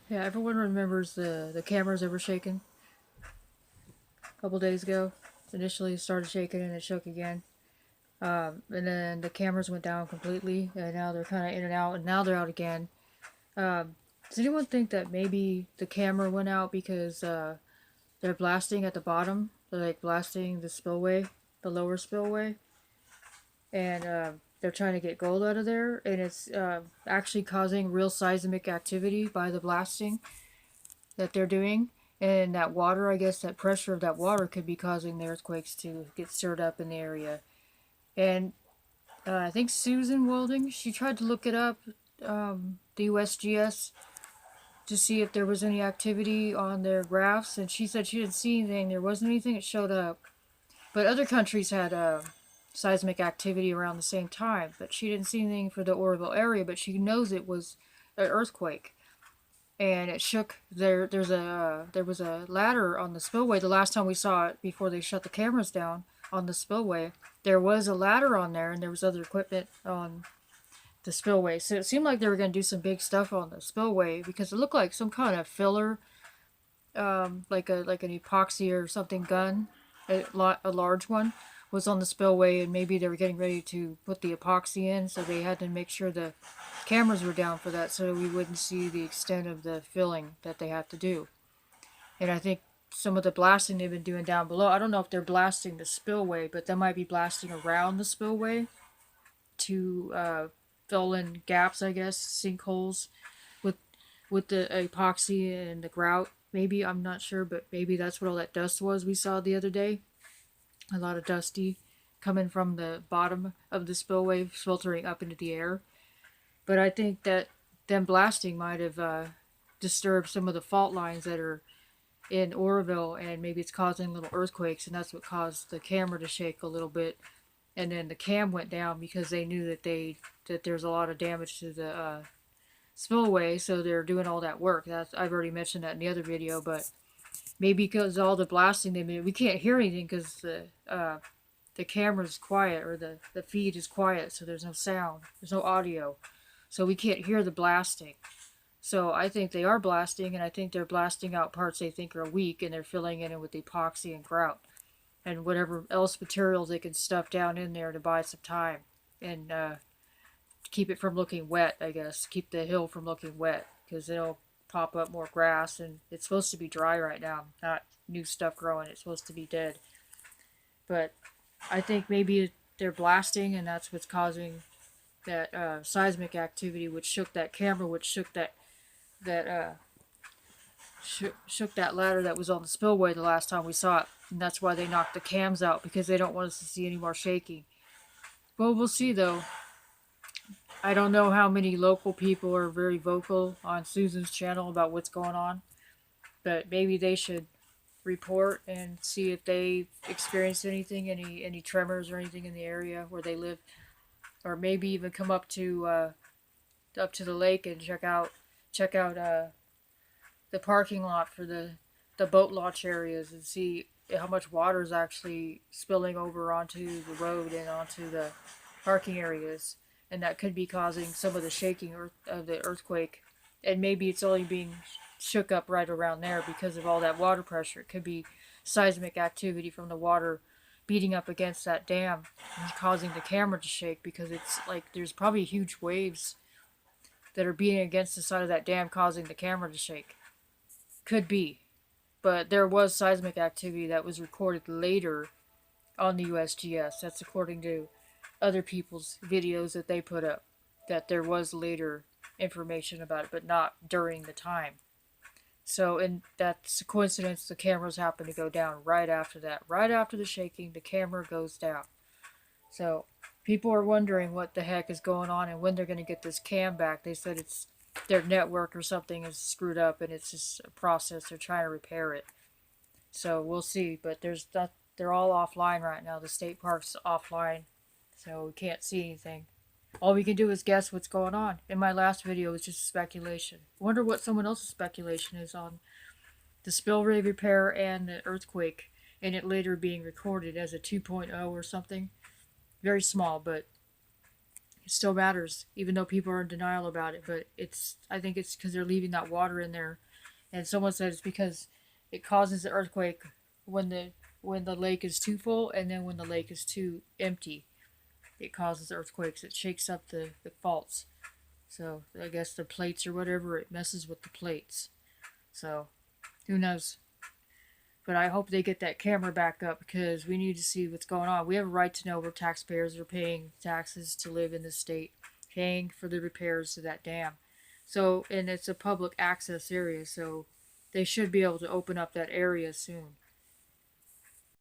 Yeah, everyone remembers the cameras that were shaking a couple days ago. Initially, it started shaking and it shook again. And then the cameras went down completely, and now they're kind of in and out, and now they're out again. Does anyone think that maybe the camera went out because they're blasting at the bottom? They're like blasting the spillway, the lower spillway, and they're trying to get gold out of there, and it's actually causing real seismic activity by the blasting that they're doing. And that water, I guess that pressure of that water could be causing the earthquakes to get stirred up in the area. And I think Susan Welding, she tried to look it up, the USGS, to see if there was any activity on their graphs, and she said she didn't see anything. There wasn't anything that showed up. But other countries had seismic activity around the same time, but she didn't see anything for the Oroville area, but she knows it was an earthquake. And it shook. There was a ladder on the spillway. The last time we saw it before they shut the cameras down on the spillway, there was a ladder on there, and there was other equipment on the spillway. So it seemed like they were going to do some big stuff on the spillway because it looked like some kind of filler, like an epoxy or something gun, a large one was on the spillway, and maybe they were getting ready to put the epoxy in, so they had to make sure the cameras were down for that, so we wouldn't see the extent of the filling that they had to do. And I think some of the blasting they've been doing down below, I don't know if they're blasting the spillway, but they might be blasting around the spillway to fill in gaps, I guess, sinkholes with the epoxy and the grout. Maybe, I'm not sure, but maybe that's what all that dust was we saw the other day. A lot of dusty coming from the bottom of the spillway filtering up into the air. But I think that them blasting might have disturbed some of the fault lines that are in Oroville, and maybe it's causing little earthquakes, and that's what caused the camera to shake a little bit. And then the cam went down because they knew that there's a lot of damage to the spillway, so they're doing all that work. That's, I've already mentioned that in the other video, but maybe because all the blasting they made, we can't hear anything because the camera's quiet, or the feed is quiet, so there's no sound, there's no audio, so we can't hear the blasting. So I think they are blasting, and I think they're blasting out parts they think are weak, and they're filling in it with epoxy and grout and whatever else materials they can stuff down in there to buy some time and keep it from looking wet, I guess. Keep the hill from looking wet because it'll pop up more grass, and it's supposed to be dry right now, not new stuff growing. It's supposed to be dead. But I think maybe they're blasting, and that's what's causing that seismic activity, which shook that camera, which shook that shook that ladder that was on the spillway the last time we saw it, and that's why they knocked the cams out because they don't want us to see any more shaking. Well, we'll see though. I don't know how many local people are very vocal on Susan's channel about what's going on, but maybe they should report and see if they experienced anything, any tremors or anything in the area where they live, or maybe even come up to the lake and check out the parking lot for the boat launch areas and see how much water is actually spilling over onto the road and onto the parking areas, and that could be causing some of the shaking of the earthquake. And maybe it's only being shook up right around there because of all that water pressure. It could be seismic activity from the water beating up against that dam and causing the camera to shake, because it's like there's probably huge waves that are beating against the side of that dam causing the camera to shake. Could be. But there was seismic activity that was recorded later on the USGS. That's according to other people's videos that they put up. That there was later information about it, but not during the time. So, and that's a coincidence, the cameras happen to go down right after that. Right after the shaking, the camera goes down. So, people are wondering what the heck is going on and when they're going to get this cam back. They said it's their network or something is screwed up, and it's just a process. They're trying to repair it. So we'll see. But there's that, they're all offline right now. The state park's offline, so we can't see anything. All we can do is guess what's going on. In my last video, was just speculation. I wonder what someone else's speculation is on the spillway repair and the earthquake, and it later being recorded as a 2.0 or something. Very small, but It still matters, even though people are in denial about it. But I think it's because they're leaving that water in there, and someone said it's because it causes the earthquake when the lake is too full, and then when the lake is too empty, it causes earthquakes. It shakes up the faults. So I guess the plates or whatever, it messes with the plates. So who knows? But I hope they get that camera back up because we need to see what's going on. We have a right to know where taxpayers are paying taxes to live in the state, paying for the repairs to that dam. So, and it's a public access area, so they should be able to open up that area soon.